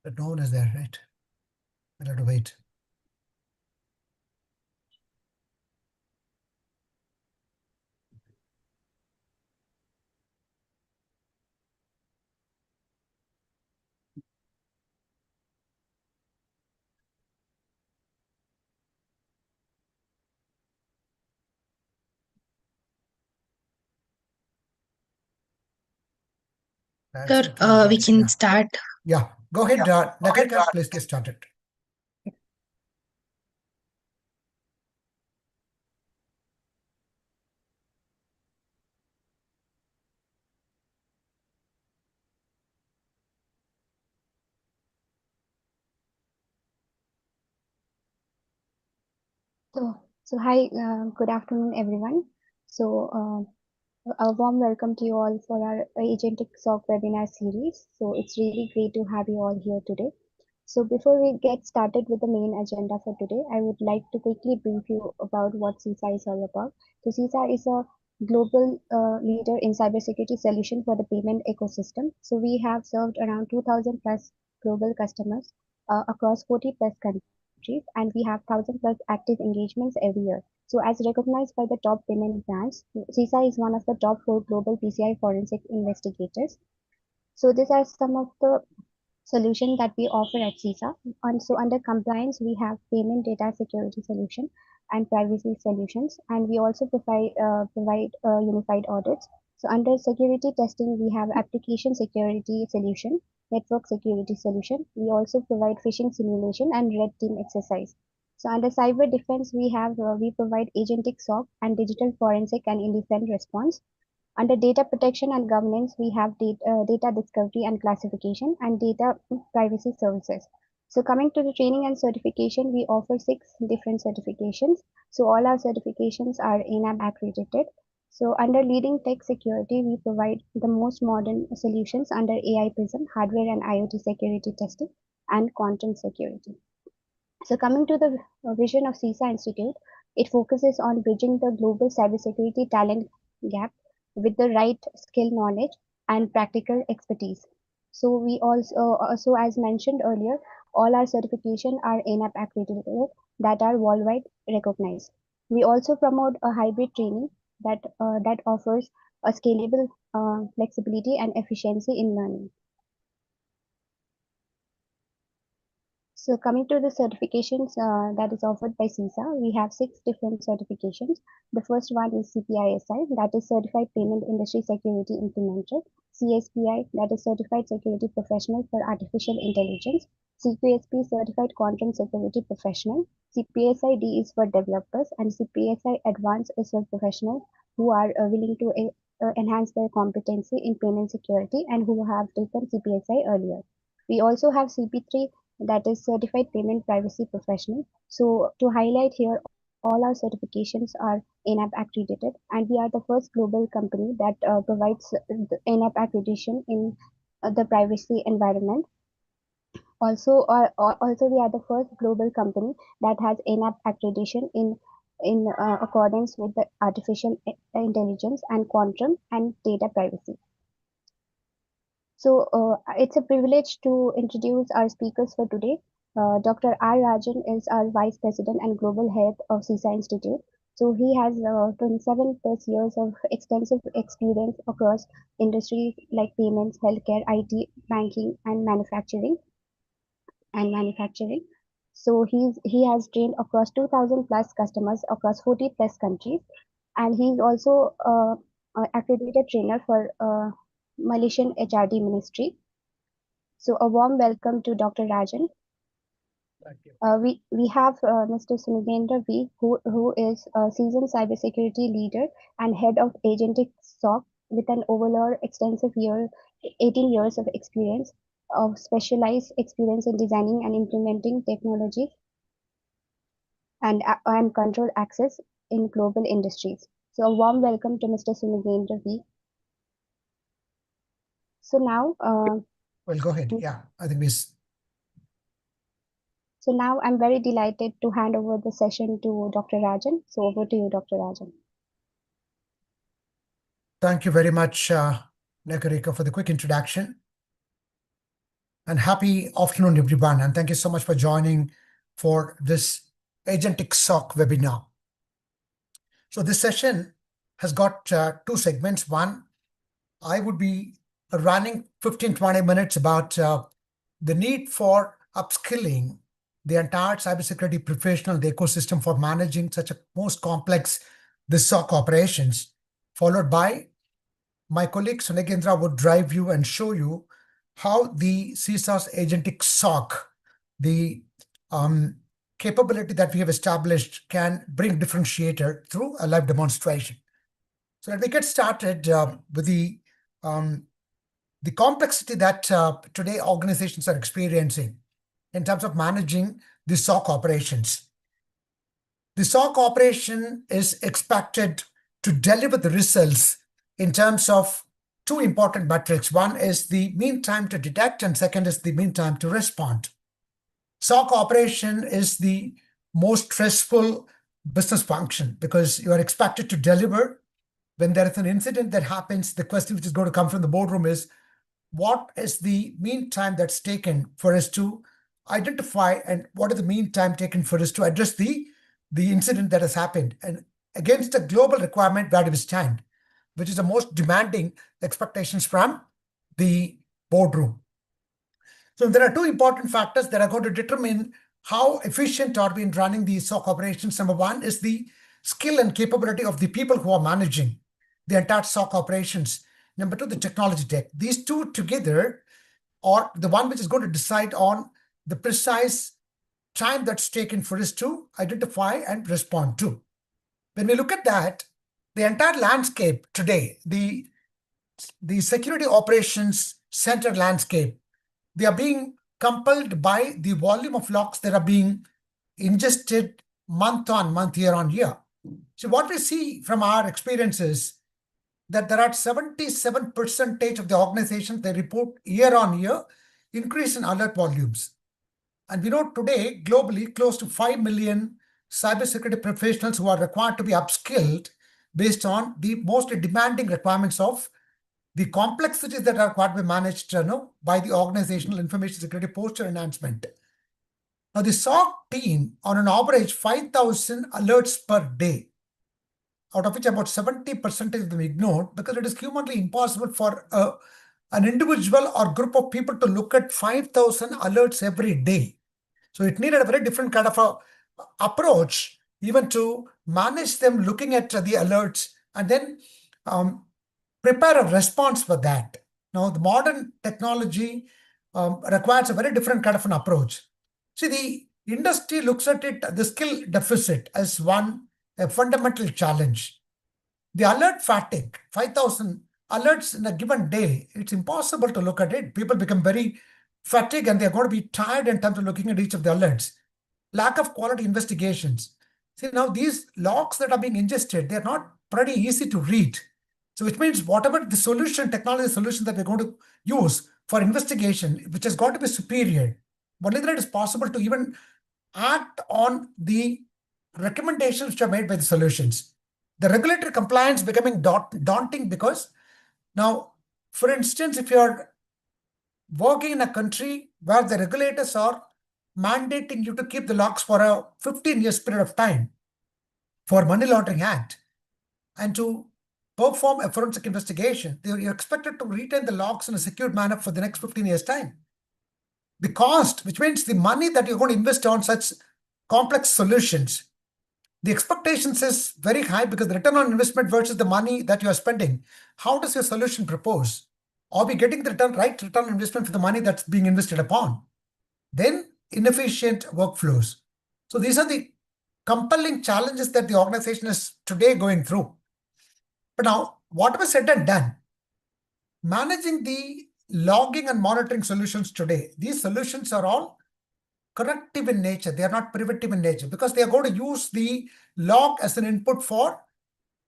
But no one is there, right? I'll have to wait. Sir, we can start. Yeah, go ahead, Nagarika, please get started. So hi, good afternoon, everyone. A warm welcome to you all for our Agentic SOC webinar series. So it's really great to have you all here today. So before we get started with the main agenda for today, I would like to quickly brief you about what CISA is all about. So CISA is a global leader in cybersecurity solution for the payment ecosystem. So we have served around 2,000 plus global customers across 40 plus countries, and we have 1,000 plus active engagements every year. So as recognized by the top payment brands, CISA is one of the top 4 global PCI forensic investigators. So these are some of the solution that we offer at CISA. And so under compliance, we have payment data security solution and privacy solutions, and we also provide unified audits. So under security testing, we have application security solution, network security solution. We also provide phishing simulation and red team exercise. So under cyber defense, we provide agentic SOC and digital forensic and independent response. Under data protection and governance, we have data discovery and classification and data privacy services. So coming to the training and certification, we offer 6 different certifications. So all our certifications are ANAB accredited. So under leading tech security, we provide the most modern solutions under AI Prism, hardware and IoT security testing, and quantum security. So coming to the vision of CISA Institute, it focuses on bridging the global cybersecurity talent gap with the right skill knowledge and practical expertise. So we also as mentioned earlier, all our certification are ANAP accredited that are worldwide recognized. We also promote a hybrid training that offers a scalable flexibility and efficiency in learning. So coming to the certifications that is offered by CISA, we have 6 different certifications. The first one is CPISI, that is Certified Payment Industry Security Implementer. CSPI, that is Certified Security Professional for Artificial Intelligence. CPSP, Certified Quantum Security Professional. CPSI-D is for developers, and CPSI Advanced is for professionals who are willing to enhance their competency in payment security and who have taken CPSI earlier. We also have CP3, that is Certified Payment Privacy Professional. So to highlight here, all our certifications are ANAP accredited, and we are the first global company that provides the ANAP accreditation in the privacy environment. Also, we are the first global company that has ANAP accreditation in accordance with the artificial intelligence and quantum and data privacy. So it's a privilege to introduce our speakers for today. Dr. R. Rajan is our Vice President and Global Head of CISA Institute. So he has 27 plus years of extensive experience across industries like payments, healthcare, IT, banking, and manufacturing. So he has trained across 2,000 plus customers across 40 plus countries, and he's also an accredited trainer for Malaysian HRD Ministry. So a warm welcome to Dr. Rajan. Thank you. We have Mr. Sunendra V, who is a seasoned cybersecurity leader and head of Agentic SOC with an overall extensive 18 years of experience, of specialized experience in designing and implementing technology and control access in global industries. So a warm welcome to Mr. Sunendra V. So now, well, go ahead. Yeah, I think So now I'm very delighted to hand over the session to Dr. Rajan. So over to you, Dr. Rajan. Thank you very much, Nagarika, for the quick introduction. And happy afternoon, everyone. And thank you so much for joining for this Agentic SOC webinar. So this session has got two segments. One, I would be running 15-20 minutes about the need for upskilling the entire cybersecurity professional, the ecosystem for managing such a most complex this SOC operations, followed by my colleague Sunagendra would drive you and show you how the CSAS Agentic SOC, the capability that we have established, can bring differentiator through a live demonstration. So let me get started with the complexity that today organizations are experiencing in terms of managing the SOC operations. The SOC operation is expected to deliver the results in terms of two important metrics. One is the mean time to detect, and second is the mean time to respond. SOC operation is the most stressful business function because you are expected to deliver. When there is an incident that happens, the question which is going to come from the boardroom is, what is the mean time that's taken for us to identify, and what is the mean time taken for us to address the incident that has happened, and against a global requirement where we stand, which is the most demanding expectations from the boardroom. So there are two important factors that are going to determine how efficient are we in running the SOC operations. Number one is the skill and capability of the people who are managing the entire SOC operations. Number two, the technology deck. These two together are the one which is going to decide on the precise time that's taken for us to identify and respond to. When we look at that, the entire landscape today, the security operations center landscape, they are being compelled by the volume of logs that are being ingested month on month, year on year. So what we see from our experiences that there are 77% of the organizations, they report year on year increase in alert volumes. And we know today, globally, close to 5 million cybersecurity professionals who are required to be upskilled based on the mostly demanding requirements of the complexities that are required to be managed by the organizational information security posture enhancement. Now, the SOC team, on an average, 5,000 alerts per day, out of which about 70% of them ignored because it is humanly impossible for an individual or group of people to look at 5,000 alerts every day. So it needed a very different kind of a approach, even to manage them looking at the alerts and then prepare a response for that. Now, the modern technology requires a very different kind of an approach. See, the industry looks at it, the skill deficit, as a fundamental challenge. The alert fatigue, 5,000 alerts in a given day, it's impossible to look at it. People become very fatigued and they're going to be tired in terms of looking at each of the alerts. Lack of quality investigations. See, now these logs that are being ingested, they're not pretty easy to read. So which means whatever the solution, technology solution that we're going to use for investigation, which has got to be superior, only that it is possible to even act on the recommendations which are made by the solutions. The regulatory compliance becoming daunting because now, for instance, if you're working in a country where the regulators are mandating you to keep the logs for a 15 years period of time for Money Laundering Act and to perform a forensic investigation, you're expected to retain the logs in a secured manner for the next 15 years time. The cost, which means the money that you're going to invest on such complex solutions, the expectations is very high because the return on investment versus the money that you are spending. How does your solution propose? Are we getting the right return on investment for the money that's being invested upon? Then inefficient workflows. So these are the compelling challenges that the organization is today going through. But now, whatever said and done, managing the logging and monitoring solutions today, these solutions are all corrective in nature. They are not preventive in nature because they are going to use the log as an input for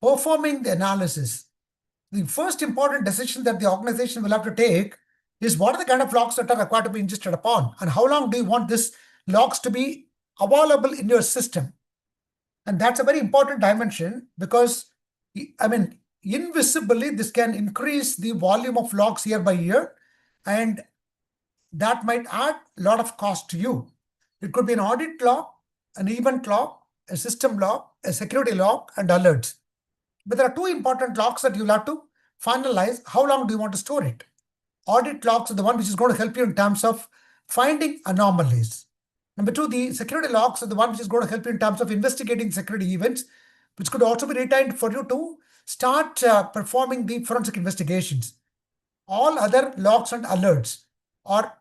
performing the analysis. The first important decision that the organization will have to take is what are the kind of logs that are required to be ingested upon, and how long do you want this logs to be available in your system? And that's a very important dimension because, I mean, invisibly, this can increase the volume of logs year by year. And that might add a lot of cost to you. It could be an audit log, an event log, a system log, a security log, and alerts. But there are two important logs that you'll have to finalize. How long do you want to store it? Audit logs are the one which is going to help you in terms of finding anomalies. Number two, the security logs are the one which is going to help you in terms of investigating security events, which could also be retained for you to start performing the forensic investigations. All other logs and alerts are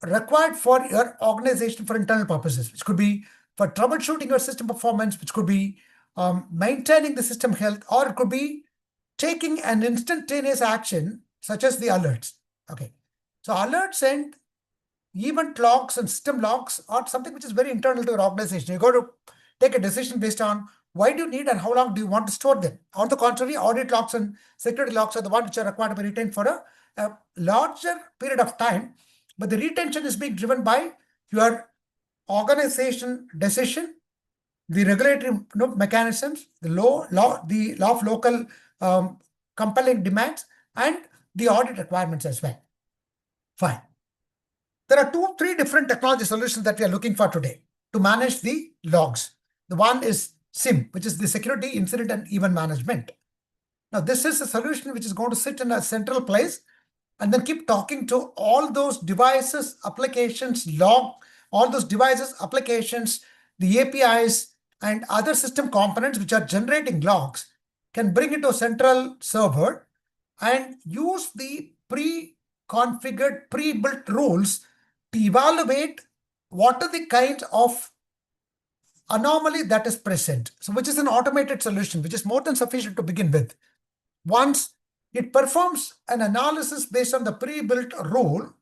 required for your organization for internal purposes, which could be for troubleshooting your system performance, which could be maintaining the system health, or it could be taking an instantaneous action, such as the alerts. Okay, so alerts and event logs and system logs are something which is very internal to your organization. You got to take a decision based on why do you need and how long do you want to store them. On the contrary, audit logs and security logs are the ones which are required to be retained for a larger period of time, but the retention is being driven by your organization decision, the regulatory mechanisms, the law of local compelling demands, and the audit requirements as well. Fine. There are three different technology solutions that we are looking for today to manage the logs. The one is SIM, which is the Security Incident and Event Management. Now, this is a solution which is going to sit in a central place and then keep talking to all those devices, applications, all those devices, applications, the APIs, and other system components which are generating logs, can bring it to a central server and use the pre-configured, pre-built rules to evaluate what are the kind of anomaly that is present. So which is an automated solution, which is more than sufficient to begin with. Once it performs an analysis based on the pre-built rule,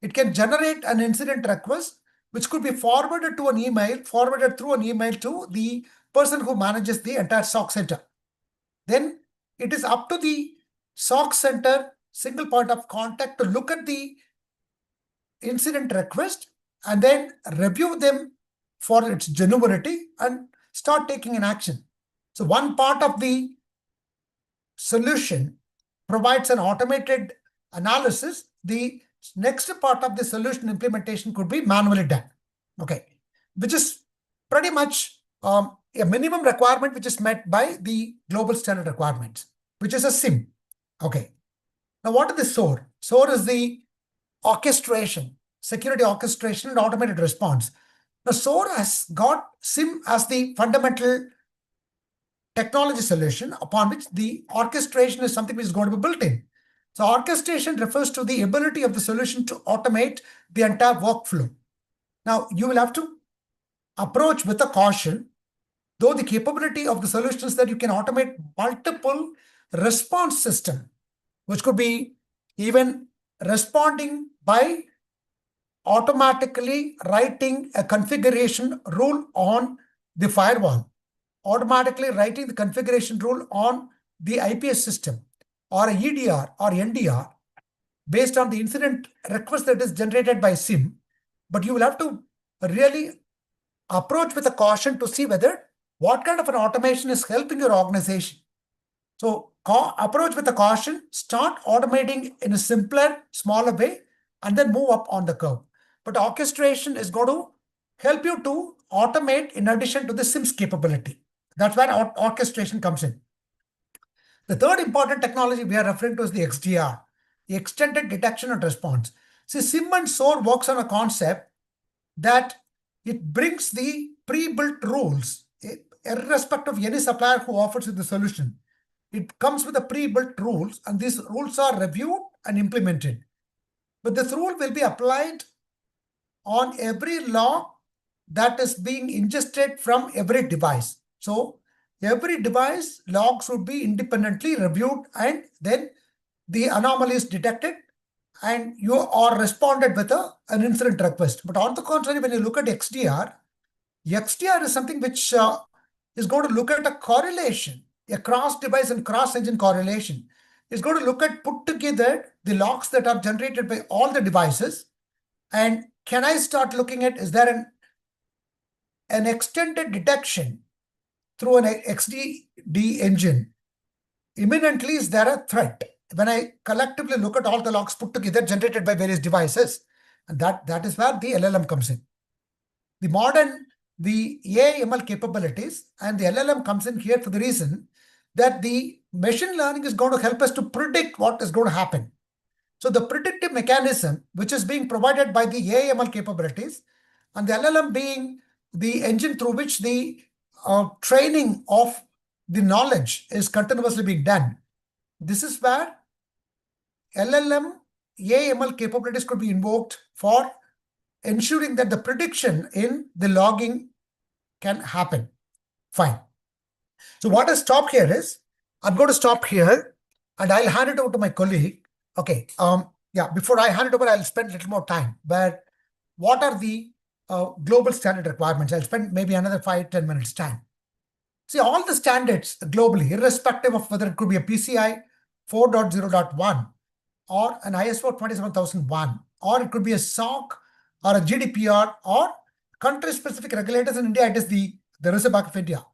it can generate an incident request, which could be forwarded through an email to the person who manages the entire SOC center. Then it is up to the SOC center single point of contact to look at the incident request and then review them for its genuinity and start taking an action. So one part of the solution provides an automated analysis. The next part of the solution implementation could be manually done. Okay, which is pretty much a minimum requirement which is met by the global standard requirements, which is a SIM. Okay, now what is the SOAR? SOAR is the orchestration, security orchestration and automated response. Now SOAR has got SIM as the fundamental technology solution upon which the orchestration is something which is going to be built in. So orchestration refers to the ability of the solution to automate the entire workflow. Now you will have to approach with a caution, though the capability of the solution is that you can automate multiple response system, which could be even responding by automatically writing a configuration rule on the firewall, automatically writing the configuration rule on the IPS system, or a EDR or NDR based on the incident request that is generated by SIM. But you will have to really approach with a caution to see whether what kind of an automation is helping your organization. So approach with a caution, start automating in a simpler, smaller way, and then move up on the curve. But orchestration is going to help you to automate in addition to the SIM's capability. That's where orchestration comes in. The third important technology we are referring to is the XDR, the Extended Detection and Response. See, SIM and SOAR works on a concept that it brings the pre-built rules, irrespective of any supplier who offers you the solution. It comes with the pre-built rules, and these rules are reviewed and implemented. But this rule will be applied on every log that is being ingested from every device. So every device logs would be independently reviewed, and then the anomaly is detected and you are responded with an incident request. But on the contrary, when you look at XDR is something which is going to look at a correlation, a cross-device and cross-engine correlation. It's going to look at, put together the logs that are generated by all the devices, and can I start looking at, is there an extended detection through an XDD engine? Imminently, is there a threat? When I collectively look at all the logs put together generated by various devices, And that is where the LLM comes in. The AI/ML capabilities and the LLM comes in here for the reason that the machine learning is going to help us to predict what is going to happen. So the predictive mechanism, which is being provided by the AI/ML capabilities, and the LLM being the engine through which the training of the knowledge is continuously being done. This is where LLM AI/ML capabilities could be invoked for ensuring that the prediction in the logging can happen. Fine. So what I stop here is, I'm going to stop here and I'll hand it over to my colleague. Okay. Yeah, before I hand it over, I'll spend a little more time. But what are the global standard requirements? I'll spend maybe another 5-10 minutes time. See, all the standards globally, irrespective of whether it could be a PCI 4.0.1 or an ISO 27001, or it could be a SOC or a GDPR or country-specific regulators. In India, it is the Reserve Bank of India.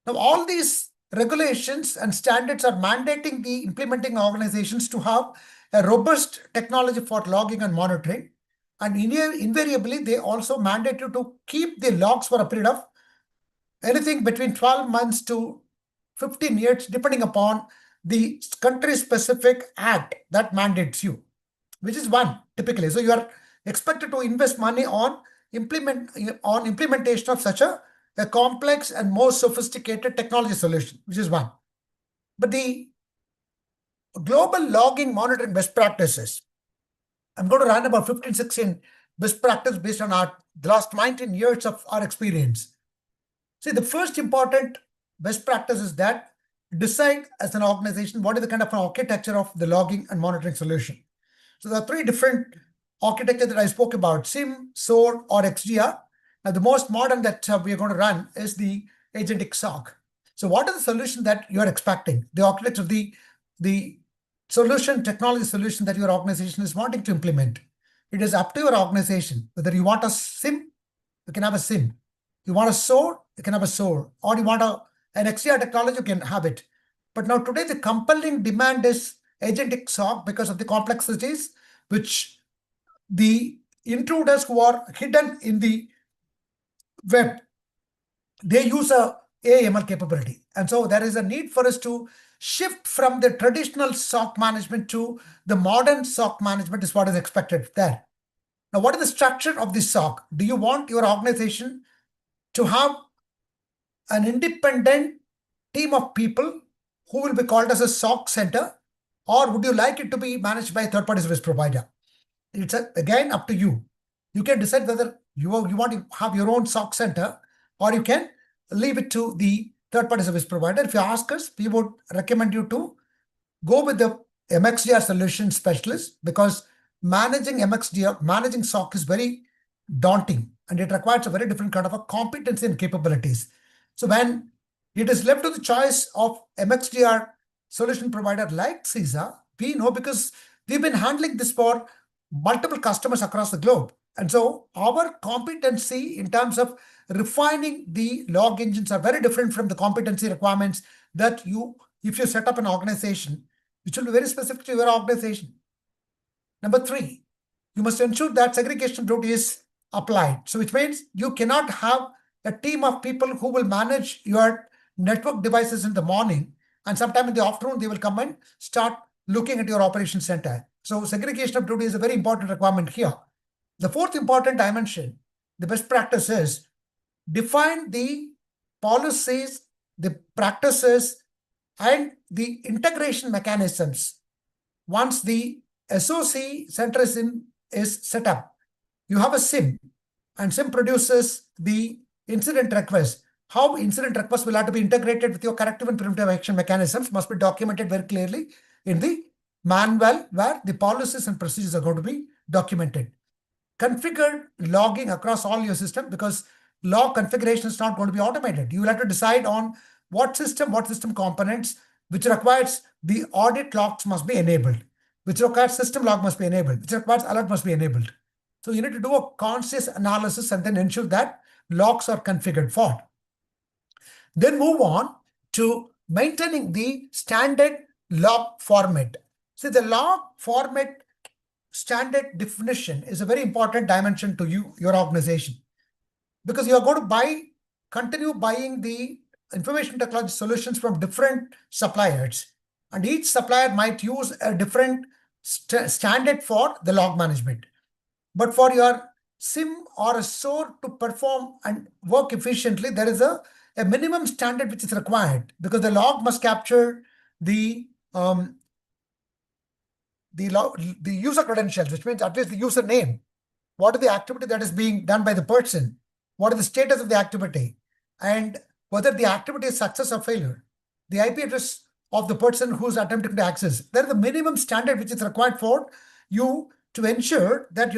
Now, all these regulations and standards are mandating the implementing organizations to have a robust technology for logging and monitoring. And invariably, they also mandate you to keep the logs for a period of anything between 12 months to 15 years, depending upon the country-specific act that mandates you, which is one typically. So you are expected to invest money on implementation of such a complex and more sophisticated technology solution, which is one. But the global logging monitoring best practices, I'm going to run about 15, 16 best practice based on the last 19 years of our experience. See, the first important best practice is that decide as an organization what is the kind of an architecture of the logging and monitoring solution. So there are 3 different architectures that I spoke about: SIM, SOAR, or XDR. Now, the most modern that we are going to run is the Agentic SOC. So what is the solution that you are expecting? The architecture of the solution, technology solution that your organization is wanting to implement. It is up to your organization. Whether you want a SIM, you can have a SIM. You want a SOAR, you can have a SOAR. Or you want an XDR technology, you can have it. But now today, the compelling demand is Agentic SOC because of the complexities which the intruders who are hidden in the web, they use a AI/ML capability. And so there is a need for us to shift from the traditional SOC management to the modern SOC management is what is expected there. Now, what is the structure of the SOC? Do you want your organization to have an independent team of people who will be called as a SOC center, or would you like it to be managed by a third-party service provider? It's again up to you. You can decide whether you want to have your own SOC center, or you can leave it to the third-party service provider. If you ask us, we would recommend you to go with the MXDR solution specialist, because managing SOC is very daunting and it requires a very different kind of a competency and capabilities. So when it is left to the choice of MXDR solution provider like CISA, we know because we've been handling this for multiple customers across the globe. And so our competency in terms of refining the log engines are very different from the competency requirements that if you set up an organization, which will be very specific to your organization. Number 3, you must ensure that segregation duty is applied. So which means you cannot have a team of people who will manage your network devices in the morning, and sometime in the afternoon, they will come and start looking at your operation center. So segregation of duty is a very important requirement here. The 4th important dimension, the best practice is define the policies, the practices, and the integration mechanisms. Once the SOC center is set up, you have a SIM, and SIM produces the incident request. How incident requests will have to be integrated with your corrective and preventive action mechanisms must be documented very clearly in the manual where the policies and procedures are going to be documented. Configure logging across all your system, because log configuration is not going to be automated. You will have to decide on what system components, which requires the audit logs must be enabled, which requires system log must be enabled, which requires alert must be enabled. So you need to do a conscious analysis and then ensure that logs are configured for. Then move on to maintaining the standard log format. So the log format standard definition is a very important dimension to your organization, because you are going to continue buying the information technology solutions from different suppliers, and each supplier might use a different standard for the log management. But for your SIM or a SOAR to perform and work efficiently, there is a minimum standard which is required, because the log must capture the user credentials, which means at least the user name. What is the activity that is being done by the person? What is the status of the activity? And whether the activity is success or failure. The IP address of the person who's attempting to access. There is a minimum standard which is required for you to ensure that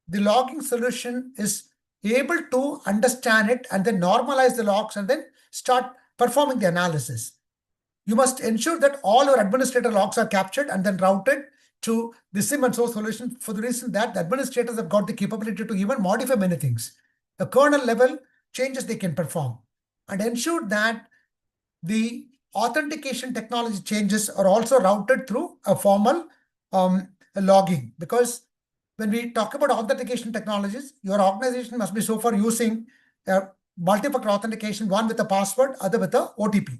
the logging solution is able to understand it and then normalize the logs and then start performing the analysis. You must ensure that all your administrator logs are captured and then routed to the SIM and SOAR solution, for the reason that the administrators have got the capability to even modify many things. The kernel level changes they can perform, and ensure that the authentication technology changes are also routed through a formal logging. Because when we talk about authentication technologies, your organization must be so far using multi-factor authentication, one with a password, other with a OTP.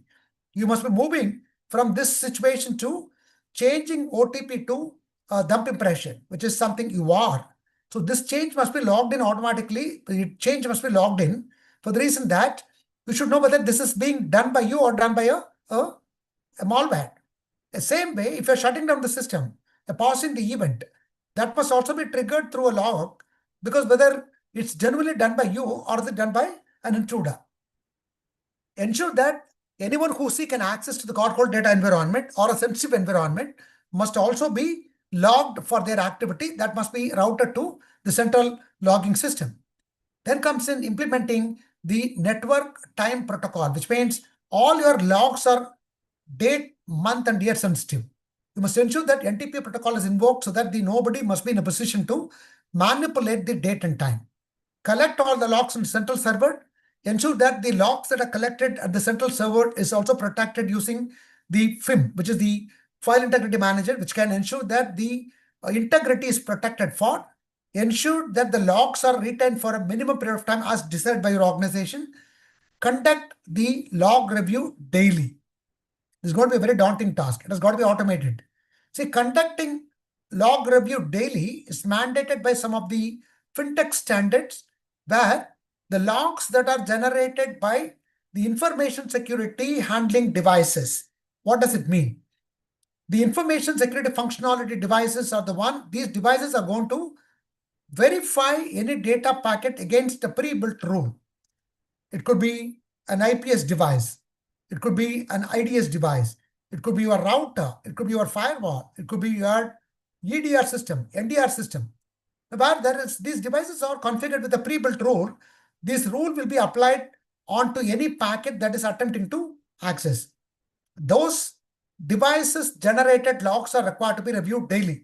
You must be moving from this situation to changing OTP to dump impression, which is something you are. So this change must be logged in automatically. The change must be logged in, for the reason that you should know whether this is being done by you or done by a malware. The same way, if you're shutting down the system, pausing the event, that must also be triggered through a log, because whether it's genuinely done by you or is it done by an intruder. Ensure that anyone who seek an access to the control data environment or a sensitive environment must also be logged for their activity. That must be routed to the central logging system. Then comes in implementing the network time protocol, which means all your logs are date, month, and year sensitive. You must ensure that NTP protocol is invoked so that nobody must be in a position to manipulate the date and time. Collect all the logs in the central server. Ensure that the logs that are collected at the central server is also protected using the FIM, which is the File Integrity Manager, which can ensure that the integrity is protected for. Ensure that the logs are retained for a minimum period of time as decided by your organization. Conduct the log review daily. This is going to be a very daunting task. It has got to be automated. See, conducting log review daily is mandated by some of the fintech standards, where the logs that are generated by the information security handling devices. What does it mean? The information security functionality devices are the one. These devices are going to verify any data packet against a pre-built rule. It could be an IPS device. It could be an IDS device. It could be your router. It could be your firewall. It could be your EDR system, NDR system. Where these devices are configured with a pre-built rule, this rule will be applied onto any packet that is attempting to access. Those devices generated logs are required to be reviewed daily.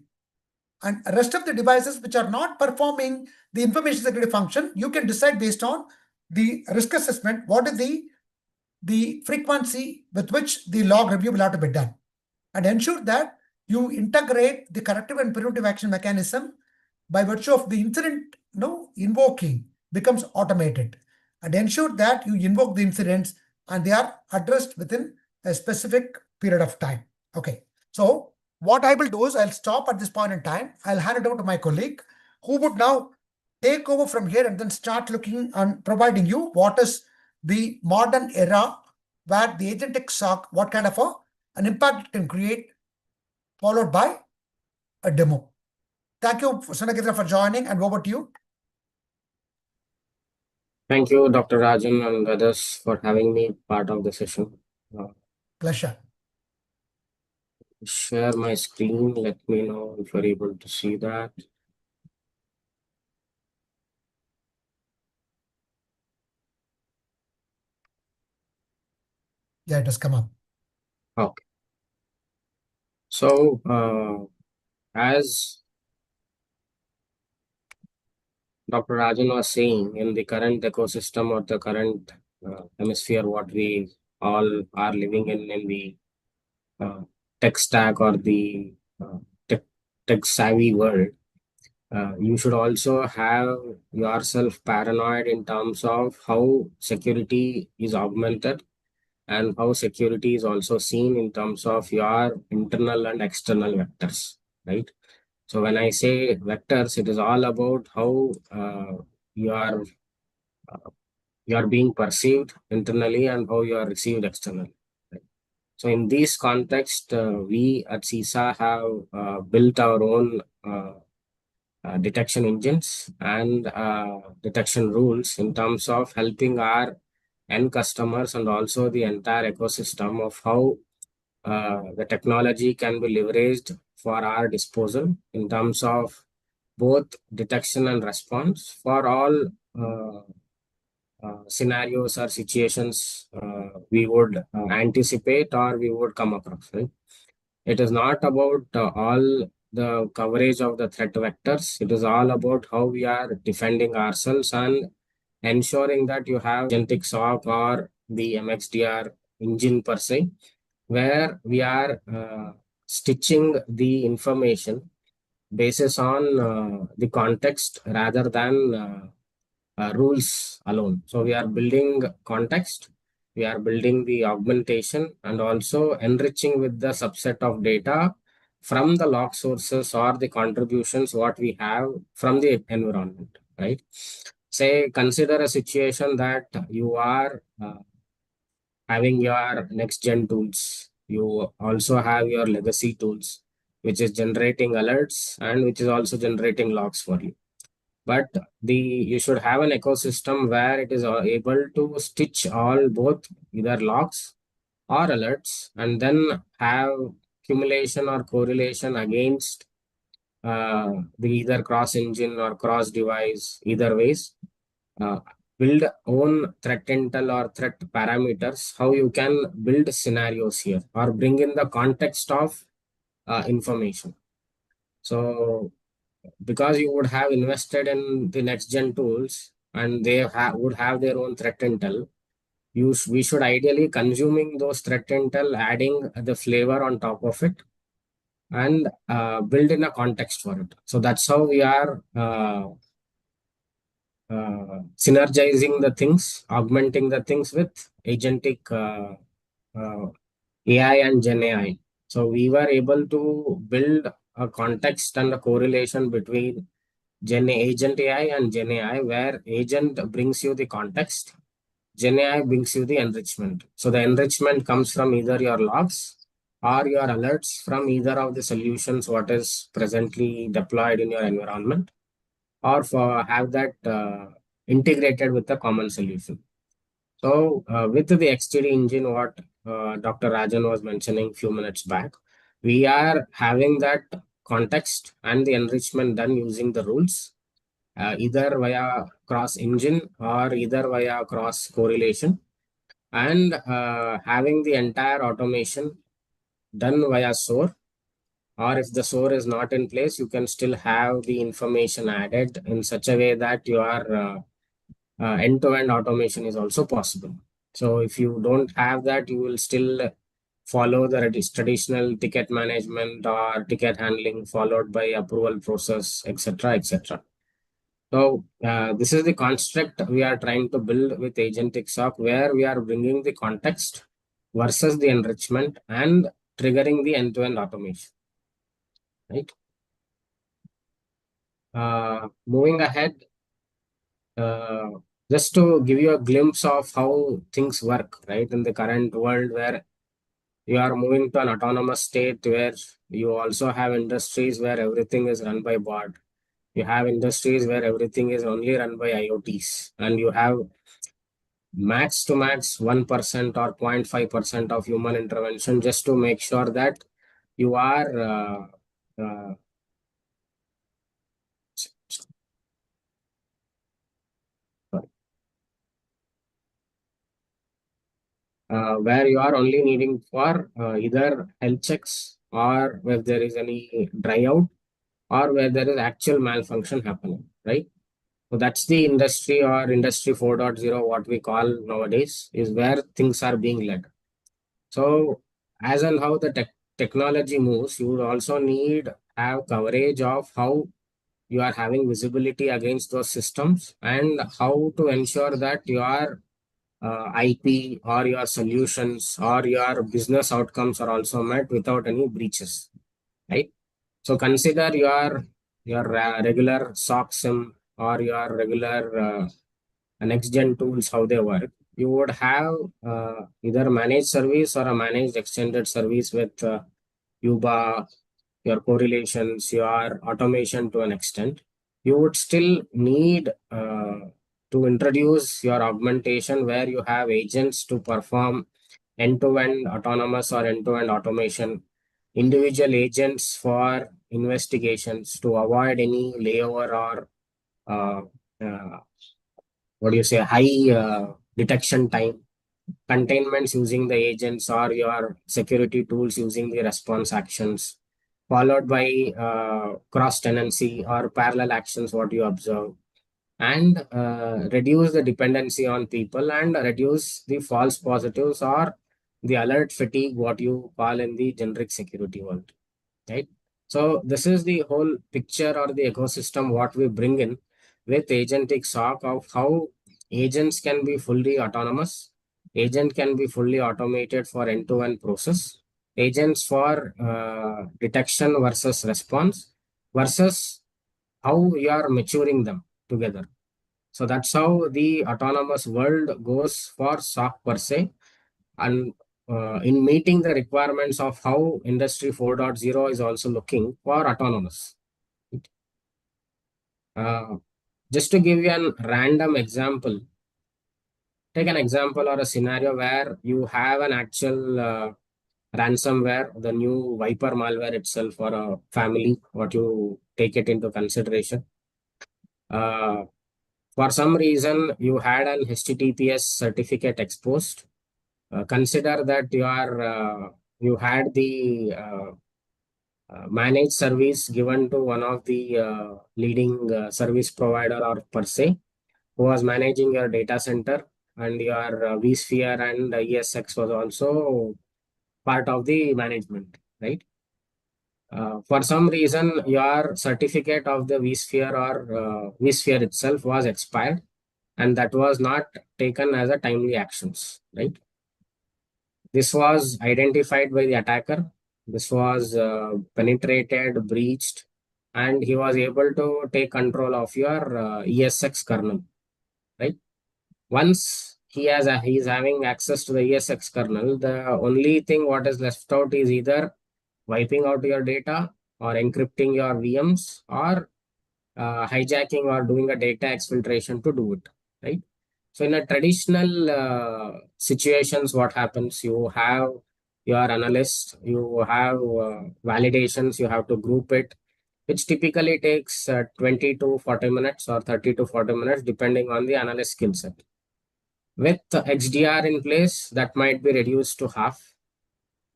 And the rest of the devices which are not performing the information security function, you can decide based on the risk assessment what is the frequency with which the log review will have to be done, and ensure that you integrate the corrective and preventive action mechanism by virtue of the incident invoking becomes automated, and ensure that you invoke the incidents and they are addressed within a specific period of time. Okay, so what I will do is I'll stop at this point in time. I'll hand it over to my colleague, who would now take over from here and then start looking on providing you what is the modern era, where the agentic SOC, what kind of an impact it can create, followed by a demo. Thank you, Sanagitra, for joining, and over to you. Thank you, Dr. Rajan and others, for having me part of the session. Pleasure. Share my screen. Let me know if you're able to see that. Yeah, it has come up. Okay. So, as Dr. Rajan was saying, in the current ecosystem or the current hemisphere, what we all are living in the tech stack or the tech savvy world, you should also have yourself paranoid in terms of how security is augmented and how security is also seen in terms of your internal and external vectors, right? So when I say vectors, it is all about how you are you are being perceived internally and how you are received externally. Right? So in this context, we at CISA have built our own detection engines and detection rules in terms of helping our end customers and also the entire ecosystem of how the technology can be leveraged for our disposal in terms of both detection and response for all scenarios or situations we would anticipate or we would come across, right? It is not about all the coverage of the threat vectors. It is all about how we are defending ourselves and ensuring that you have Agentic SOC or the MXDR engine per se, where we are stitching the information basis on the context rather than rules alone. So we are building context, we are building the augmentation and also enriching with the subset of data from the log sources or the contributions what we have from the environment, right? Say, consider a situation that you are having your next gen tools. You also have your legacy tools, which is generating alerts and which is also generating logs for you. But you should have an ecosystem where it is able to stitch all both either logs or alerts and then have accumulation or correlation against the either cross engine or cross device, either ways. Build own threat intel or threat parameters, how you can build scenarios here or bring in the context of information. So because you would have invested in the next gen tools and they would have their own threat intel, we should ideally consuming those threat intel, adding the flavor on top of it and build in a context for it. So that's how we are synergizing the things, augmenting the things with agentic AI and Gen AI. So we were able to build a context and a correlation between Agent AI and Gen AI, where agent brings you the context, Gen AI brings you the enrichment. So the enrichment comes from either your logs or your alerts from either of the solutions what is presently deployed in your environment, or for have that integrated with a common solution. So with the XTD engine, what Dr. Rajan was mentioning a few minutes back, we are having that context and the enrichment done using the rules, either via cross engine or either via cross correlation, and having the entire automation done via SOAR. Or if the SOAR is not in place, you can still have the information added in such a way that your end-to-end automation is also possible. So if you don't have that, you will still follow the traditional ticket management or ticket handling followed by approval process, etc., etc. So this is the construct we are trying to build with Agentic SOC, where we are bringing the context versus the enrichment and triggering the end-to-end automation. Right. Moving ahead, just to give you a glimpse of how things work, right, in the current world where you are moving to an autonomous state, where you also have industries where everything is run by bot. You have industries where everything is only run by IoTs, and you have max to max 1% or 0.5% of human intervention just to make sure that you are uh, where you are only needing for either health checks or where there is any dry out or where there is actual malfunction happening, right? So that's the industry or industry 4.0, what we call nowadays, is where things are being led. So as and how the technology moves, you would also need have coverage of how you are having visibility against those systems and how to ensure that your IP or your solutions or your business outcomes are also met without any breaches, right? So consider your regular SOC SIM or your regular next gen tools, how they work. You would have either managed service or a managed extended service with Yuba, your correlations, your automation to an extent. You would still need to introduce your augmentation where you have agents to perform end-to-end autonomous or end-to-end automation, individual agents for investigations to avoid any layover or uh, uh, what do you say, high detection time, containments using the agents or your security tools using the response actions, followed by cross tenancy or parallel actions, what you observe, and reduce the dependency on people and reduce the false positives or the alert fatigue, what you call in the generic security world, right? So this is the whole picture or the ecosystem what we bring in with agentic SOC of how agents can be fully autonomous, agent can be fully automated for end-to-end process, agents for detection versus response versus how you are maturing them together. So that's how the autonomous world goes for SOC per se. And in meeting the requirements of how Industry 4.0 is also looking for autonomous. Uh, just to give you a random example, take an example or a scenario where you have an actual ransomware, the new Viper malware itself for a family, what you take it into consideration. For some reason, you had an HTTPS certificate exposed. Consider that you had the managed service given to one of the leading service provider or per se, who was managing your data center, and your vSphere and ESX was also part of the management, right? For some reason, your certificate of the vSphere or vSphere itself was expired, and that was not taken as a timely actions, right? This was identified by the attacker. This was penetrated, breached, and he was able to take control of your ESX kernel, right? Once he is having access to the ESX kernel, the only thing what is left out is either wiping out your data or encrypting your VMs or hijacking or doing a data exfiltration to do it, right? So in a traditional situations, what happens? You have your analyst, you have validations, you have to group it, which typically takes 20 to 40 minutes or 30 to 40 minutes, depending on the analyst skill set. With XDR in place, that might be reduced to half.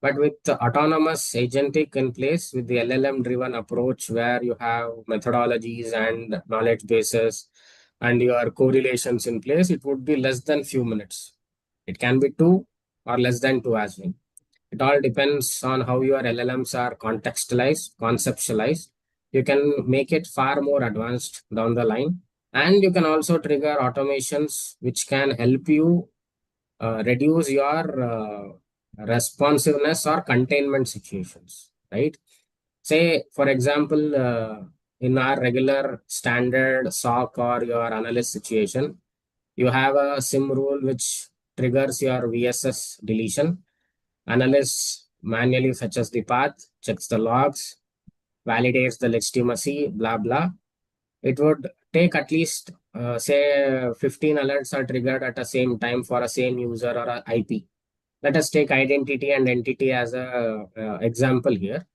But with the autonomous agentic in place, with the LLM driven approach where you have methodologies and knowledge bases and your correlations in place, it would be less than few minutes. It can be 2 or less than 2 as well. It all depends on how your LLMs are contextualized, conceptualized. You can make it far more advanced down the line. And you can also trigger automations which can help you reduce your responsiveness or containment situations, right? Say, for example, in our regular standard SOC or your analyst situation, you have a SIM rule which triggers your VSS deletion. Analyst manually fetches the path, checks the logs, validates the legitimacy, blah, blah. It would take at least, say, 15 alerts are triggered at the same time for a same user or a IP. Let us take identity and entity as a example here.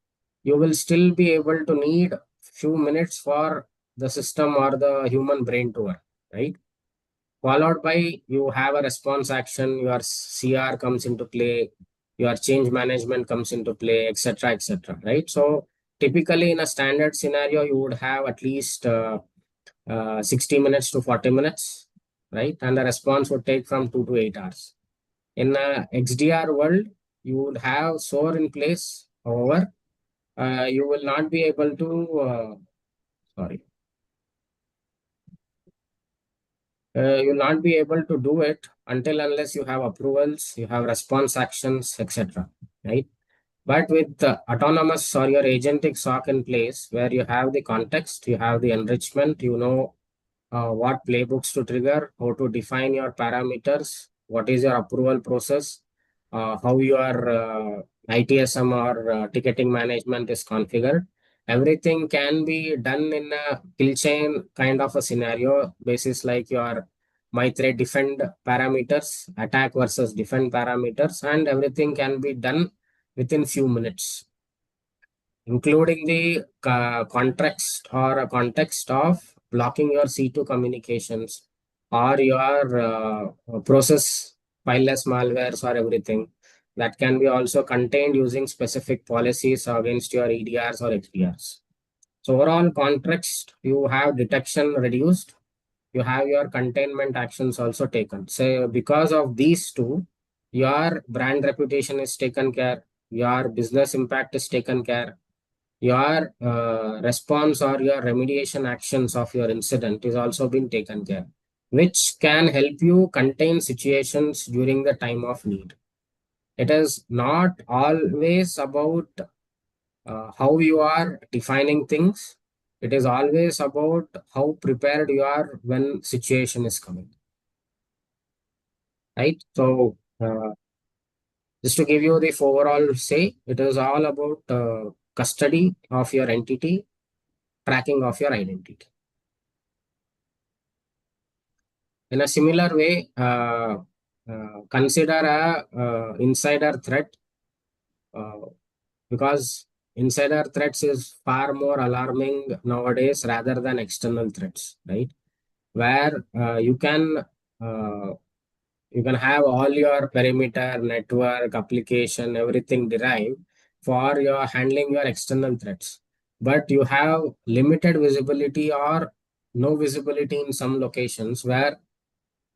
You will still be able to need few minutes for the system or the human brain to work, right? Followed by you have a response action, your CR comes into play, your change management comes into play, etc., right? So typically in a standard scenario, you would have at least 60 minutes to 40 minutes, right? And the response would take from 2 to 8 hours. In a XDR world, you would have SOAR in place. However, you will not be able to, sorry, you'll not be able to do it until unless you have approvals, you have response actions, etc. Right? But with the autonomous or your agentic SOC in place, where you have the context, you have the enrichment, you know what playbooks to trigger, how to define your parameters, what is your approval process, how your ITSM or ticketing management is configured. Everything can be done in a kill chain kind of a scenario basis, like your my threat defend parameters, attack versus defend parameters, and everything can be done within few minutes, including the context of blocking your C2 communications or your process fileless malwares or everything that can be also contained using specific policies against your EDRs or XDRs. So overall context, you have detection reduced, you have your containment actions also taken. So because of these two, your brand reputation is taken care, your business impact is taken care, your response or your remediation actions of your incident is also been taken care, which can help you contain situations during the time of need. It is not always about how you are defining things. It is always about how prepared you are when situation is coming. Right? So just to give you the overall say, it is all about custody of your entity, tracking of your identity. In a similar way, consider a insider threat, uh, because insider threats is far more alarming nowadays rather than external threats, right? Where uh, you can have all your perimeter, network, application, everything derived for your handling your external threats, but you have limited visibility or no visibility in some locations where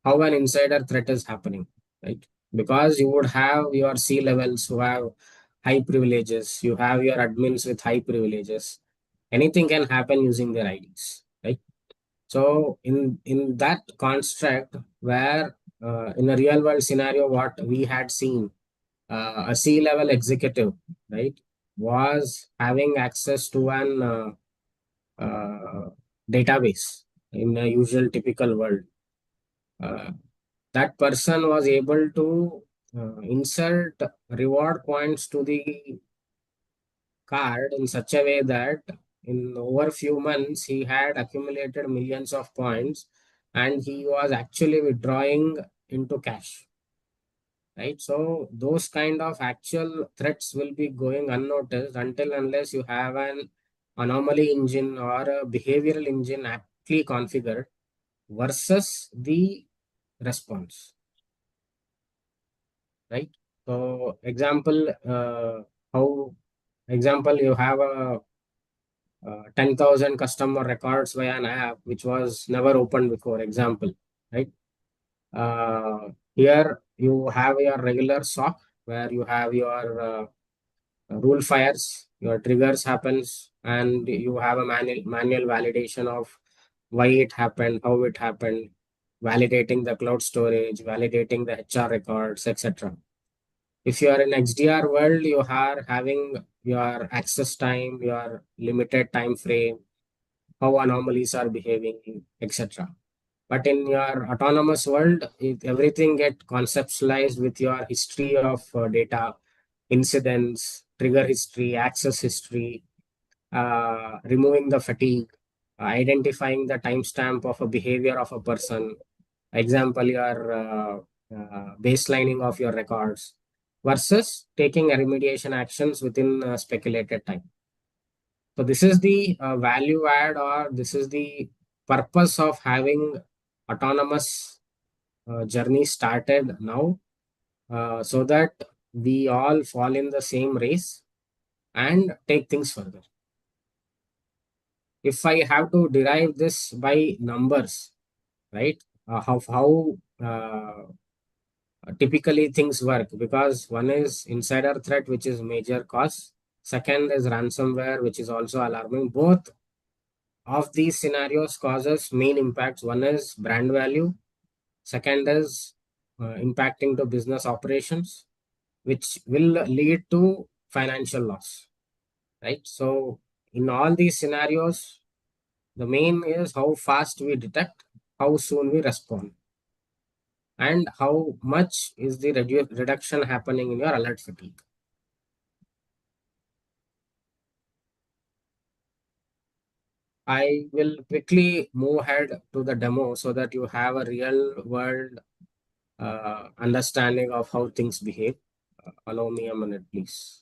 how an insider threat is happening, right? Because you would have your C levels who have high privileges, you have your admins with high privileges. Anything can happen using their IDs, right? So in that construct, where in a real world scenario, what we had seen, a C level executive, right, was having access to an database in a usual typical world. Uh, that person was able to insert reward points to the card in such a way that in over few months he had accumulated millions of points and he was actually withdrawing into cash, right? So those kind of actual threats will be going unnoticed until unless you have an anomaly engine or a behavioral engine aptly configured versus the response, right? So how example, you have a 10,000 customer records via an app which was never opened before, example, right? Here you have your regular SOC where you have your rule fires, your triggers happens, and you have a manual validation of why it happened, how it happened, validating the cloud storage, validating the HR records, etc. If you are in XDR world, you are having your access time, your limited time frame, how anomalies are behaving, etc. But in your autonomous world, everything get conceptualized with your history of data, incidents, trigger history, access history, removing the fatigue, identifying the timestamp of a behavior of a person. Example, your baselining of your records versus taking remediation actions within speculated time. So this is the value add, or this is the purpose of having autonomous journey started now, so that we all fall in the same race and take things further. If I have to derive this by numbers, right? How typically things work, because one is insider threat, which is major cause. Second is ransomware, which is also alarming. Both of these scenarios causes main impacts. One is brand value. Second is impacting to business operations, which will lead to financial loss, right? So in all these scenarios, the main is how fast we detect, how soon we respond, and how much is the reduction happening in your alert fatigue. I will quickly move ahead to the demo so that you have a real world understanding of how things behave. Allow me a minute, please.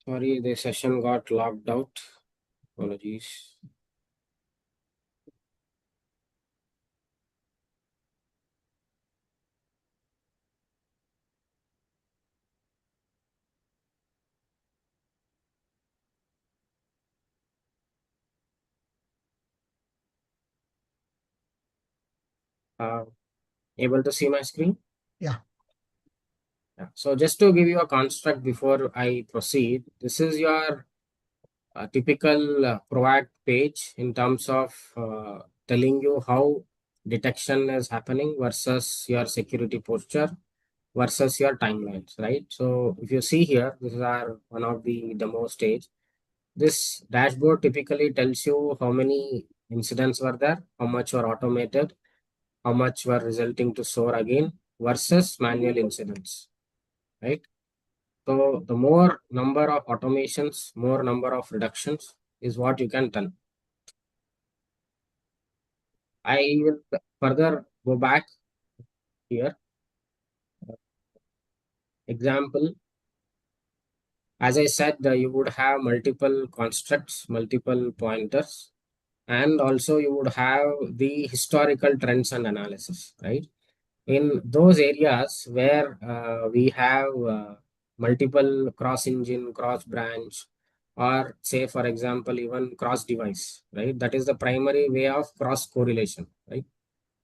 Sorry, the session got logged out. Apologies. Able to see my screen? Yeah. So just to give you a construct before I proceed, this is your typical Proact page in terms of telling you how detection is happening versus your security posture versus your timelines, right? So if you see here, this is our one of the demo stage. This dashboard typically tells you how many incidents were there, how much were automated, how much were resulting to SOAR again versus manual incidents, right? So the more number of automations, more number of reductions is what you can tell. I will further go back here. Example, as I said, you would have multiple constructs, multiple pointers, and also you would have the historical trends and analysis, right? In those areas where we have multiple cross engine, cross branch, or say for example even cross device, right? That is the primary way of cross correlation, right?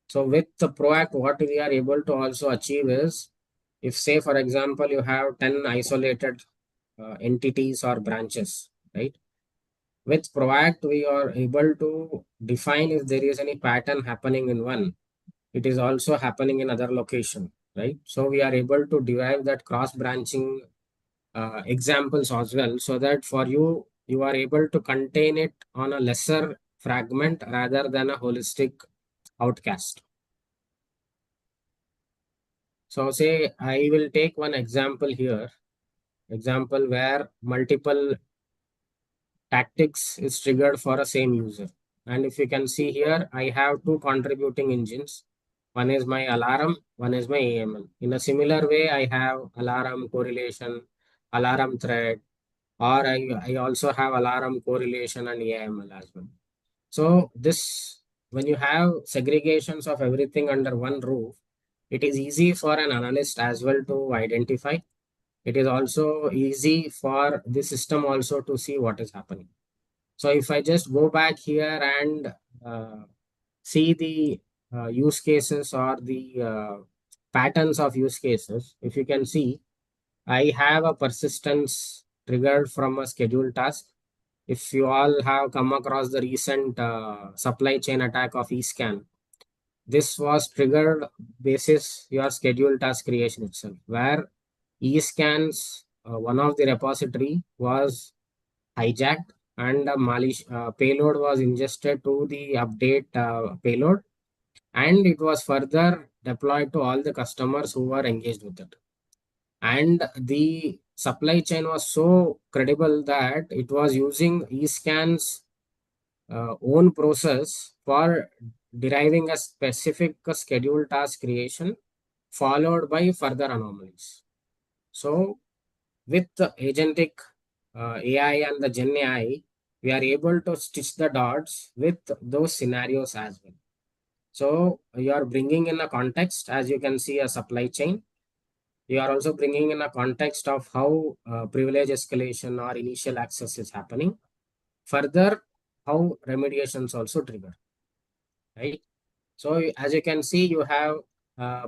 So with the Proact, what we are able to also achieve is, if say for example you have 10 isolated entities or branches, right? With Proact, we are able to define if there is any pattern happening in one, it is also happening in other location, right? So we are able to derive that cross branching examples as well, so that for you, you are able to contain it on a lesser fragment rather than a holistic outcast. So say I will take one example here, example where multiple tactics is triggered for a same user. And if you can see here, I have two contributing engines. One is my alarm, one is my AML. In a similar way, I have alarm correlation, alarm thread, or I also have alarm correlation and AML as well. So this, when you have segregations of everything under one roof, it is easy for an analyst as well to identify. It is also easy for the system also to see what is happening. So if I just go back here and see the use cases or the patterns of use cases, if you can see, I have a persistence triggered from a scheduled task. If you all have come across the recent supply chain attack of eScan, this was triggered basis your scheduled task creation itself, where eScan's one of the repository was hijacked and a payload was ingested to the update payload, and it was further deployed to all the customers who were engaged with it. And the supply chain was so credible that it was using eScan's own process for deriving a specific scheduled task creation followed by further anomalies. So with the agentic AI and the Gen AI, we are able to stitch the dots with those scenarios as well. So you are bringing in a context, as you can see, a supply chain. You are also bringing in a context of how privilege escalation or initial access is happening. Further, how remediations also trigger, right? So as you can see, you have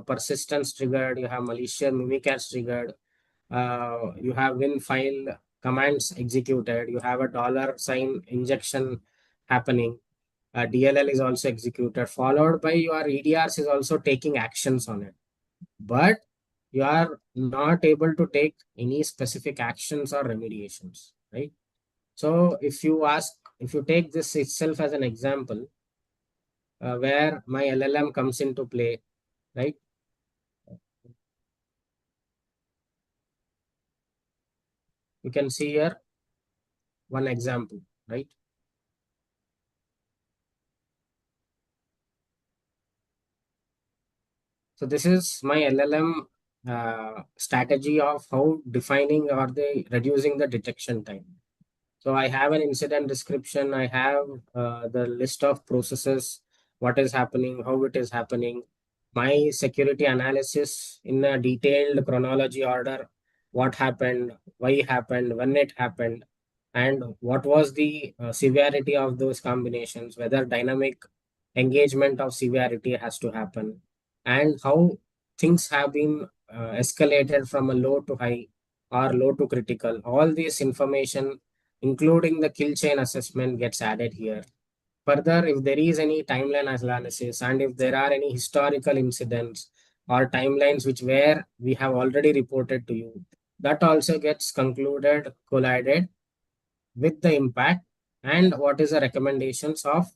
persistence triggered, you have malicious mimikatz triggered, you have win file commands executed, you have a $ injection happening, DLL is also executed, followed by your EDRs is also taking actions on it. But you are not able to take any specific actions or remediations, right? So if you take this itself as an example, where my LLM comes into play, right? You can see here one example, right? So this is my LLM strategy of how defining or the reducing the detection time. So I have an incident description. I have the list of processes, what is happening, how it is happening, my security analysis in a detailed chronology order, what happened, why happened, when it happened, and what was the severity of those combinations, whether dynamic engagement of severity has to happen, and how things have been escalated from a low to high or low to critical. All this information, including the kill chain assessment, gets added here. Further, if there is any timeline analysis and if there are any historical incidents or timelines which where we have already reported to you, that also gets concluded, collided with the impact and what is the recommendations of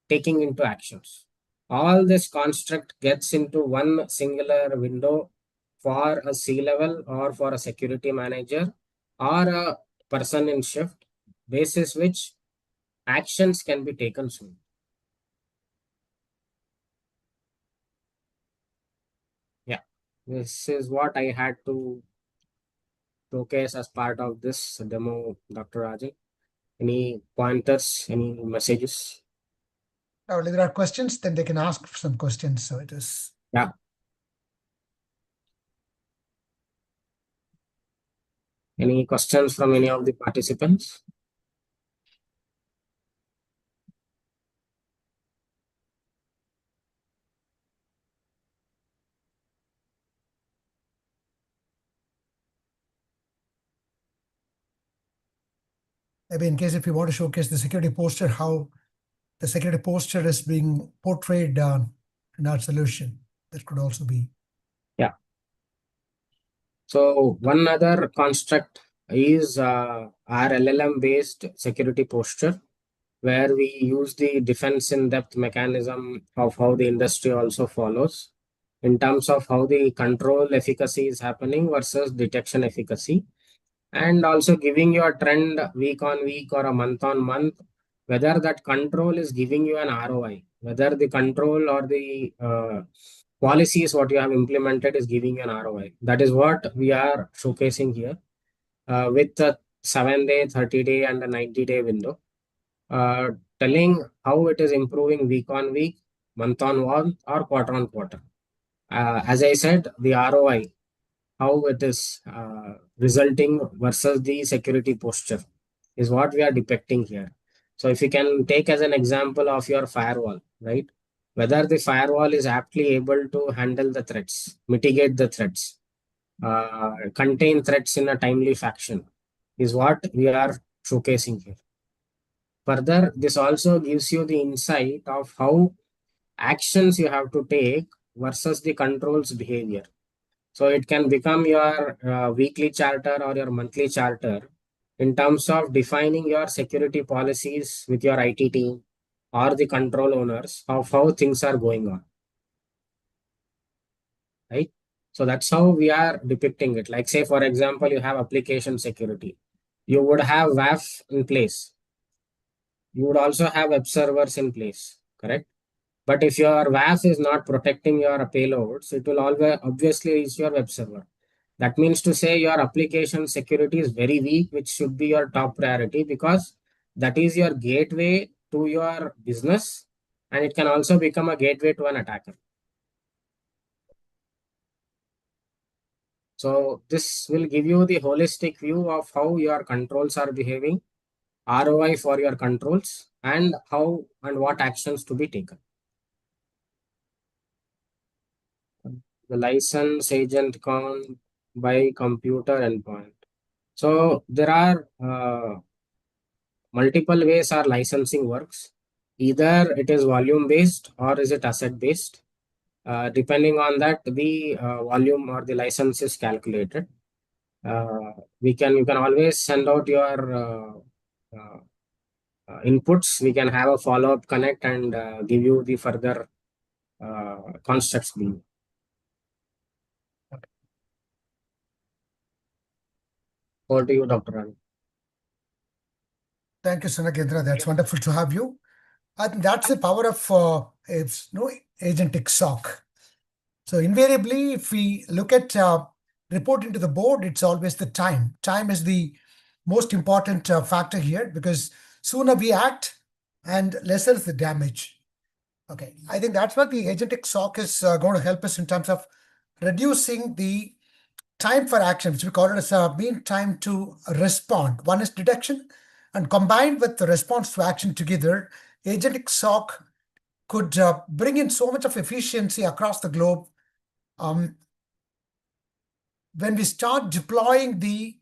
taking into actions. All this construct gets into one singular window for a C-level or for a security manager or a person in shift, basis which actions can be taken soon. Yeah, this is what I had to showcase as part of this demo, Dr. Rajan. Any pointers, any messages? Now, if there are questions, then they can ask some questions. So it is. Yeah. Any questions from any of the participants? Maybe in case if you want to showcase the security posture, how the security posture is being portrayed in our solution, that could also be. Yeah. So one other construct is our LLM based security posture, where we use the defense in depth mechanism of how the industry also follows in terms of how the control efficacy is happening versus detection efficacy, and also giving you a trend week on week or a month on month, whether that control is giving you an ROI, whether the control or the policies what you have implemented is giving you an ROI. That is what we are showcasing here with a 7-day, 30-day, and a 90-day window, telling how it is improving week on week, month on month, or quarter on quarter. As I said, the ROI, how it is resulting versus the security posture is what we are depicting here. So if you can take as an example of your firewall, right? Whether the firewall is aptly able to handle the threats, mitigate the threats, contain threats in a timely fashion is what we are showcasing here. Further, this also gives you the insight of how actions you have to take versus the controls behavior. So it can become your weekly charter or your monthly charter in terms of defining your security policies with your IT team or the control owners of how things are going on. Right? So that's how we are depicting it. Like say, for example, you have application security. You would have WAF in place. You would also have web servers in place, correct? But if your WAF is not protecting your payloads, it will always obviously reach your web server. That means to say your application security is very weak, which should be your top priority because that is your gateway to your business, and it can also become a gateway to an attacker. So this will give you the holistic view of how your controls are behaving, ROI for your controls, and how and what actions to be taken. The license agent by computer endpoint. So there are multiple ways our licensing works. Either it is volume based or is it asset based. Depending on that, the volume or the license is calculated. You can always send out your inputs. We can have a follow-up connect and give you the further constructs being. Over to you, Dr. Ravi. Thank you, Sunagendra. That's wonderful to have you. I think that's the power of Agentic SOC. So invariably, if we look at reporting to the board, it's always the time. Time is the most important factor here, because sooner we act and lesser is the damage. Okay, I think that's what the Agentic SOC is going to help us in terms of reducing the time for action, which we call it as a mean time to respond. One is detection, and combined with the response to action together, Agentic SOC could bring in so much of efficiency across the globe. When we start deploying the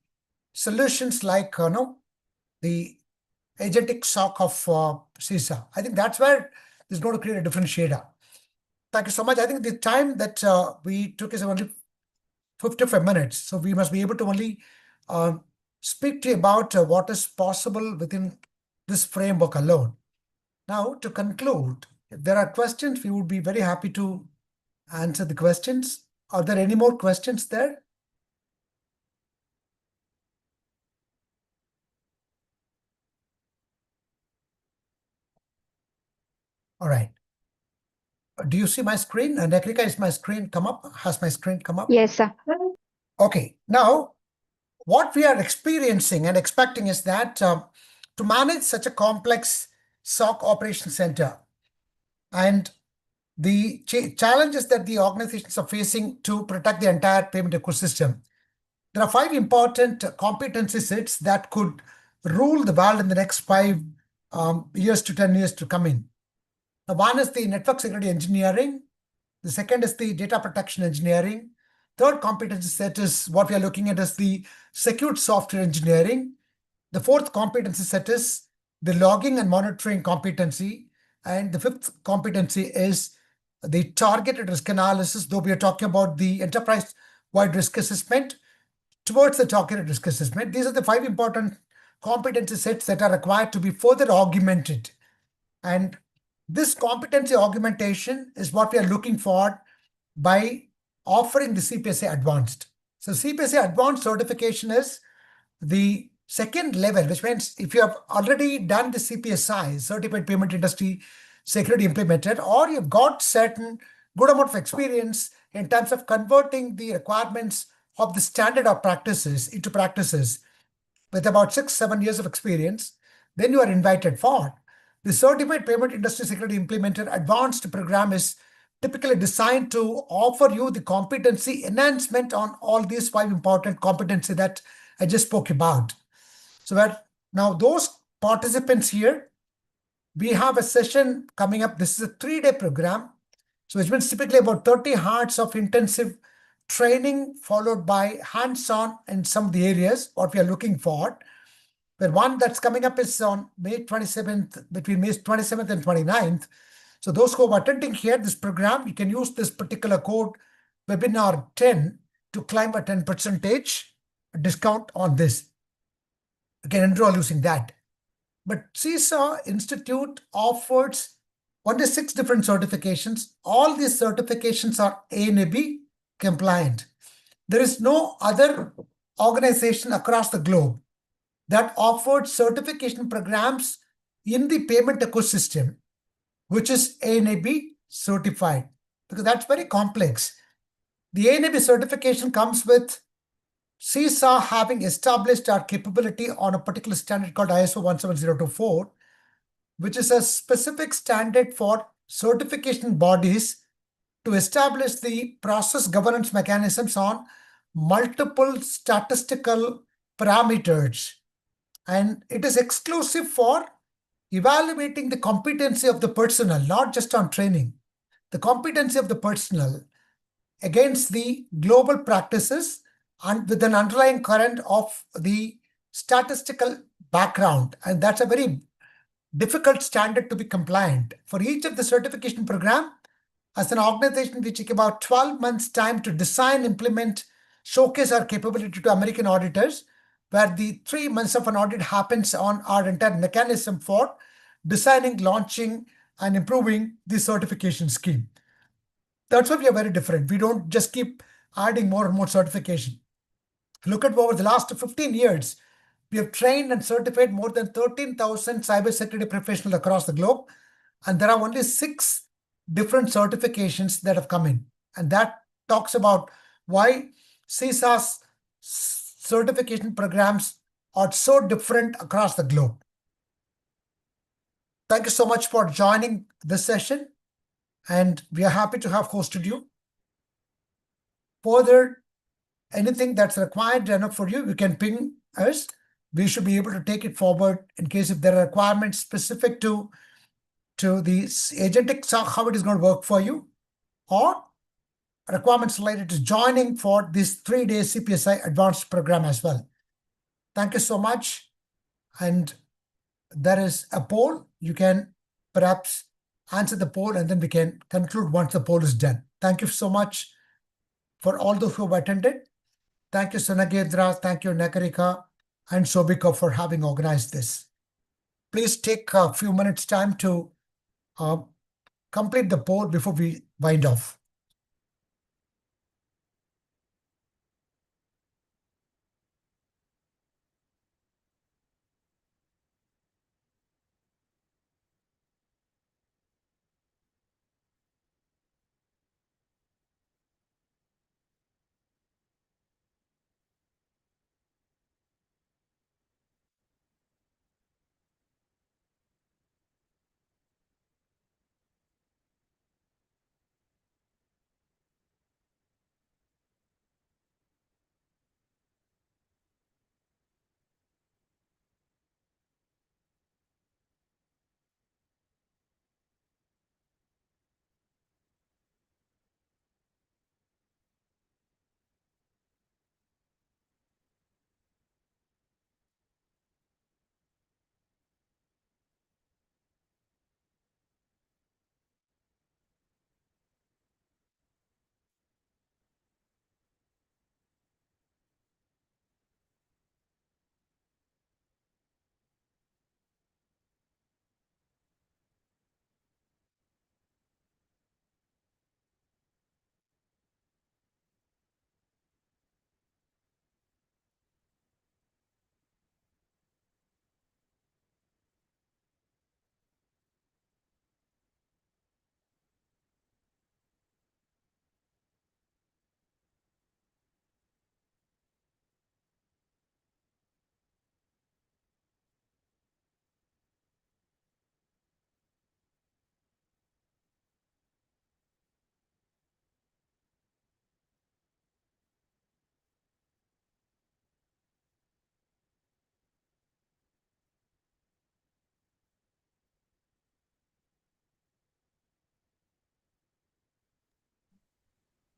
solutions like the Agentic SOC of CISA, I think that's where it's going to create a differentiator. Thank you so much. I think the time that we took is only 55 minutes. So we must be able to only speak to you about what is possible within this framework alone. Now, to conclude, if there are questions, we would be very happy to answer the questions. Are there any more questions there? All right. Do you see my screen? Nekrika, is my screen come up? Has my screen come up? Yes, sir. Okay. Now, what we are experiencing and expecting is that to manage such a complex SOC operation center and the challenges that the organizations are facing to protect the entire payment ecosystem, there are 5 important competency sets that could rule the world in the next 5 years to 10 years to come in. The one is the network security engineering. The second is the data protection engineering. Third competency set is what we are looking at as the secured software engineering. The fourth competency set is the logging and monitoring competency. And the fifth competency is the targeted risk analysis, though we are talking about the enterprise-wide risk assessment towards the targeted risk assessment. These are the 5 important competency sets that are required to be further augmented. And this competency augmentation is what we are looking for by offering the CPISI Advanced. So CPISI Advanced certification is the second level, which means if you have already done the CPISI, Certified Payment Industry Security Implemented, or you've got certain good amount of experience in terms of converting the requirements of the standard of practices into practices with about 6-7 years of experience, then you are invited for. The Certified Payment Industry Security Implemented Advanced program is typically designed to offer you the competency enhancement on all these 5 important competencies that I just spoke about. So now those participants here, we have a session coming up. This is a 3-day program. So it's been typically about 30 hours of intensive training followed by hands-on in some of the areas, what we are looking for. The one that's coming up is on May 27th, between May 27th and 29th. So those who are attending here, this program, you can use this particular code webinar 10 to claim a 10% discount on this. You can enroll using that. But CISA Institute offers 6 different certifications. All these certifications are ANAB compliant. There is no other organization across the globe that offered certification programs in the payment ecosystem, which is ANAB certified, because that's very complex. The ANAB certification comes with CISA, having established our capability on a particular standard called ISO 17024, which is a specific standard for certification bodies to establish the process governance mechanisms on multiple statistical parameters. And it is exclusive for evaluating the competency of the personnel, not just on training, the competency of the personnel against the global practices and with an underlying current of the statistical background. And that's a very difficult standard to be compliant. For each of the certification program, as an organization, we take about 12 months time to design, implement, showcase our capability to American auditors, where the 3 months of an audit happens on our entire mechanism for designing, launching, and improving the certification scheme. That's why we are very different. We don't just keep adding more and more certification. Look at over the last 15 years, we have trained and certified more than 13,000 cybersecurity professionals across the globe, and there are only 6 different certifications that have come in. And that talks about why CISA's certification programs are so different across the globe. Thank you so much for joining this session, and we are happy to have hosted you. Further, anything that's required enough for you, you can ping us. We should be able to take it forward in case if there are requirements specific to the Agentic SOC, how it is going to work for you, or requirements related to joining for this 3-day CPISI advanced program as well. Thank you so much. And there is a poll. You can perhaps answer the poll and then we can conclude once the poll is done. Thank you so much for all those who have attended. Thank you, Sunagedra. Thank you, Nakarika and Sobika for having organized this. Please take a few minutes time to complete the poll before we wind off.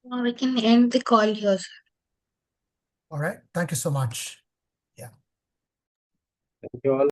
We can end the call here, sir. All right. Thank you so much. Yeah. Thank you all.